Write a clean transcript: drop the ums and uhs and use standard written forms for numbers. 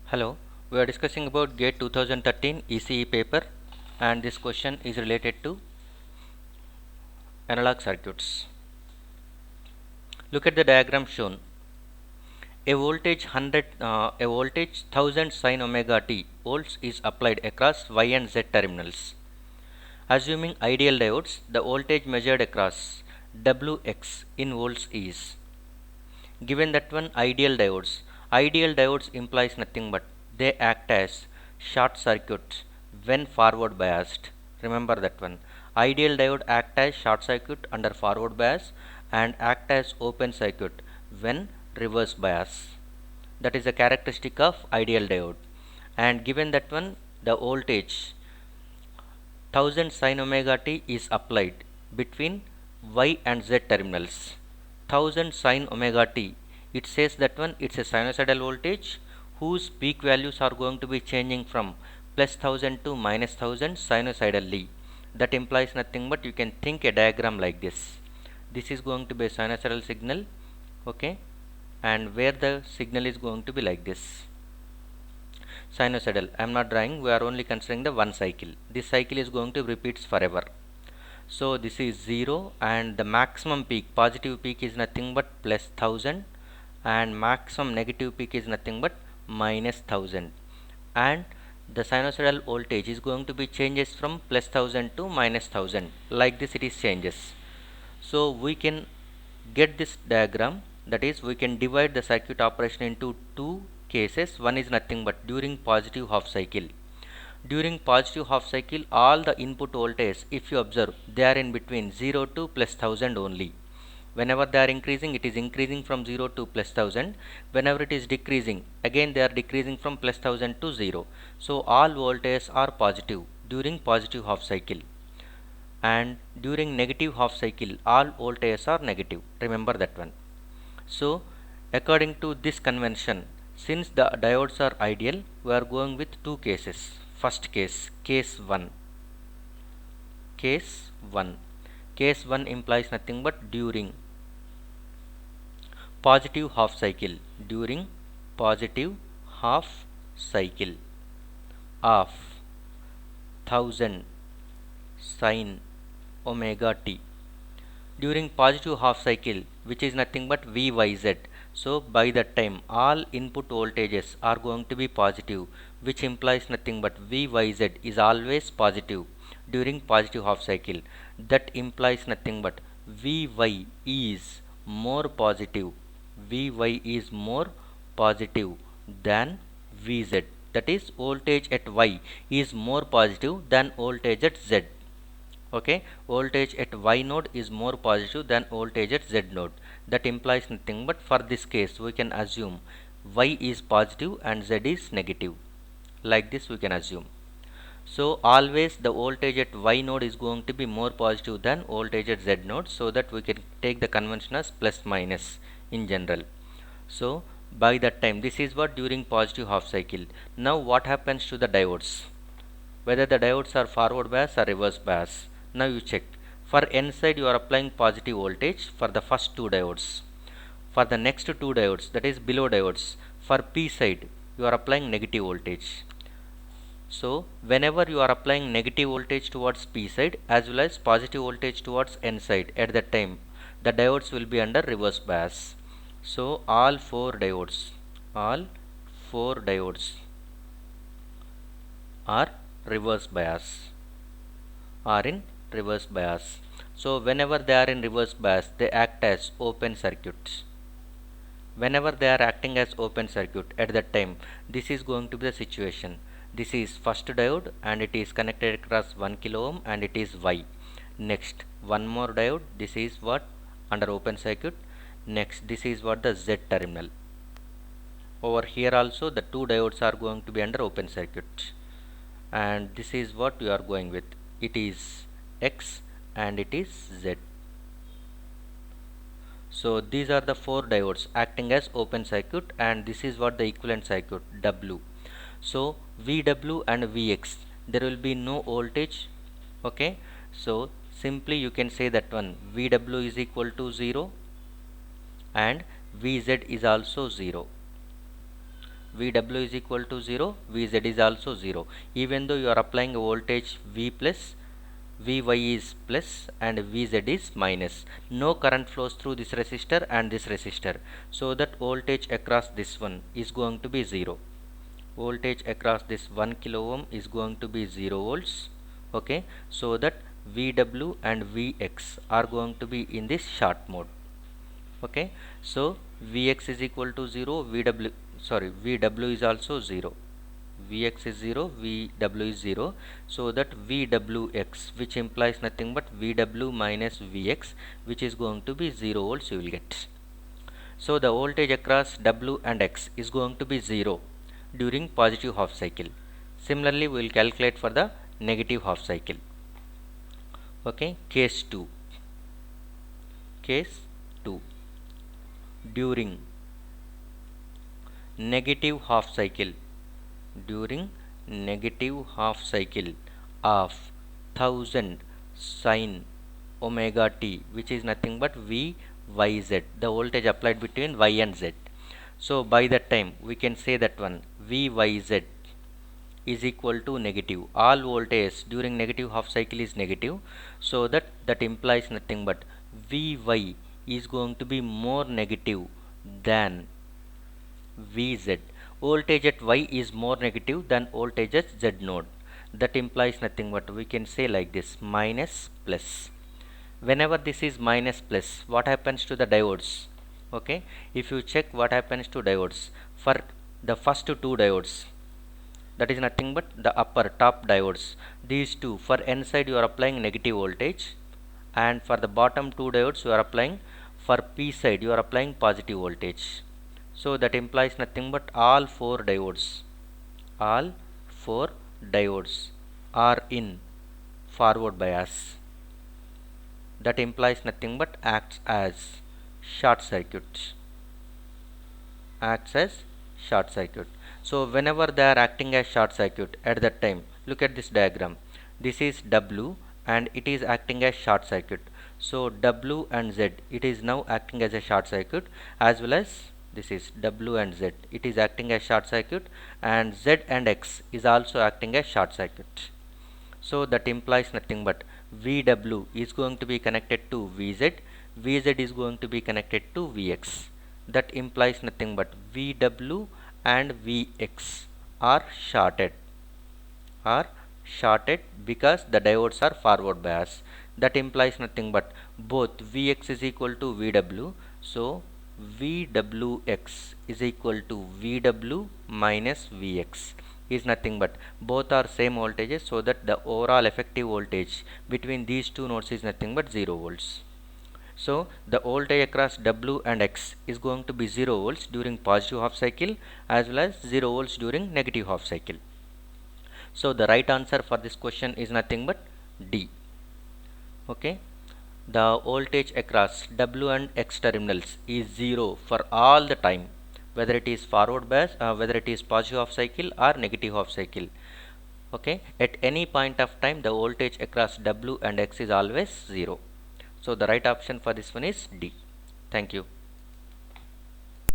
Hello, we are discussing about GATE 2013 ECE paper, and this question is related to analog circuits. Look at the diagram shown. A voltage 1000 sin omega t volts is applied across Y and Z terminals. Assuming ideal diodes, the voltage measured across Wx in volts is. Given that one ideal diodes implies nothing but they act as short circuits when forward biased. Remember that one. Ideal diode act as short circuit under forward bias and act as open circuit when reverse bias. That is a characteristic of ideal diode. And given that one, the voltage 1000 sin omega t is applied between Y and Z terminals. 1000 sin omega t, it says that one it's a sinusoidal voltage whose peak values are going to be changing from plus 1000 to minus 1000 sinusoidally. That implies nothing but you can think a diagram like this. This is going to be a sinusoidal signal, okay, and where the signal is going to be like this. Sinusoidal, I am not drawing, we are only considering the one cycle. This cycle is going to repeats forever. So this is 0 and the maximum peak, positive peak is nothing but plus 1000 and maximum negative peak is nothing but minus 1000, and the sinusoidal voltage is going to be changes from plus 1000 to minus 1000, like this it is changes. So we can get this diagram, that is we can divide the circuit operation into two cases. One is nothing but during positive half cycle. During positive half cycle, all the input voltage, if you observe, they are in between 0 to plus 1000 only. Whenever they are increasing, it is increasing from 0 to plus 1000. Whenever it is decreasing, again they are decreasing from plus 1000 to 0. So all voltages are positive during positive half cycle. And during negative half cycle, all voltages are negative. Remember that one. So according to this convention, since the diodes are ideal, we are going with two cases. First case, case 1. Case 1. Case 1 implies nothing but during positive half cycle. During positive half cycle of 1000 sin omega t. During positive half cycle, which is nothing but Vyz. So by that time all input voltages are going to be positive, which implies nothing but Vyz is always positive during positive half cycle. That implies nothing but Vy is more positive. Vy is more positive than Vz. That is voltage at Y is more positive than voltage at Z. Okay, voltage at Y node is more positive than voltage at Z node. That implies nothing but for this case we can assume Y is positive and Z is negative. Like this we can assume. So always the voltage at Y node is going to be more positive than voltage at Z node, so that we can take the convention as plus minus in general. So by that time, this is what during positive half cycle. Now what happens to the diodes? Whether the diodes are forward bias or reverse bias. Now you check. For N side you are applying positive voltage for the first two diodes. For the next two diodes, that is below diodes, for P side you are applying negative voltage. So whenever you are applying negative voltage towards P side as well as positive voltage towards N side, at that time the diodes will be under reverse bias. So all four diodes are reverse bias, are in reverse bias. So whenever they are in reverse bias, they act as open circuits. Whenever they are acting as open circuit, at that time this is going to be the situation. This is first diode and it is connected across 1 kilo ohm and it is Y. Next one more diode, this is what under open circuit. Next this is what the Z terminal. Over here also the two diodes are going to be under open circuit, and this is what you are going with. It is X and it is Z. So these are the four diodes acting as open circuit, and this is what the equivalent circuit W. So VW and Vx, there will be no voltage. Okay, so simply you can say that one VW is equal to 0 and Vz is also 0. VW is equal to 0, Vz is also 0. Even though you are applying a voltage V plus, Vy is plus and Vz is minus. No current flows through this resistor and this resistor. So that voltage across this one is going to be 0. Voltage across this 1 kilo ohm is going to be 0 volts. Okay, so that VW and Vx are going to be in this short mode. Okay, so Vx is equal to 0, VW is also 0. Vx is 0, Vw is 0. So that Vwx, which implies nothing but Vw minus Vx, which is going to be 0 volts you will get. So the voltage across W and X is going to be 0 during positive half cycle. Similarly, we will calculate for the negative half cycle. Okay, case 2. Case 2. During negative half cycle, during negative half cycle of 1000 sin omega t, which is nothing but Vyz, the voltage applied between Y and Z. So by that time we can say that one Vyz is equal to negative. All voltage during negative half cycle is negative, so that implies nothing but Vy is going to be more negative than Vz. Voltage at Y is more negative than voltage at Z node. That implies nothing but we can say like this, minus plus. Whenever this is minus plus, what happens to the diodes? Okay, if you check what happens to diodes, for the first two diodes, that is nothing but the upper top diodes, these two, for N side you are applying negative voltage, and for the bottom two diodes you are applying, for P side you are applying positive voltage. So that implies nothing but all four diodes are in forward bias. That implies nothing but acts as short circuit. So whenever they are acting as short circuit, at that time, look at this diagram. This is W and it is acting as short circuit. So W and Z, it is now acting as a short circuit, as well as this is W and Z, it is acting as short circuit, and Z and X is also acting as short circuit. So that implies nothing but VW is going to be connected to Vz, Vz is going to be connected to Vx. That implies nothing but VW and Vx are shorted because the diodes are forward bias. That implies nothing but both Vx is equal to Vw. So Vwx is equal to Vw minus Vx is nothing but both are same voltages, so that the overall effective voltage between these two nodes is nothing but 0 volts. So the voltage across W and X is going to be 0 volts during positive half cycle, as well as 0 volts during negative half cycle. So the right answer for this question is nothing but D. Okay, the voltage across W and X terminals is 0 for all the time, whether it is forward bias, whether it is positive half cycle or negative half cycle. Okay, at any point of time the voltage across W and X is always 0. So the right option for this one is D. Thank you.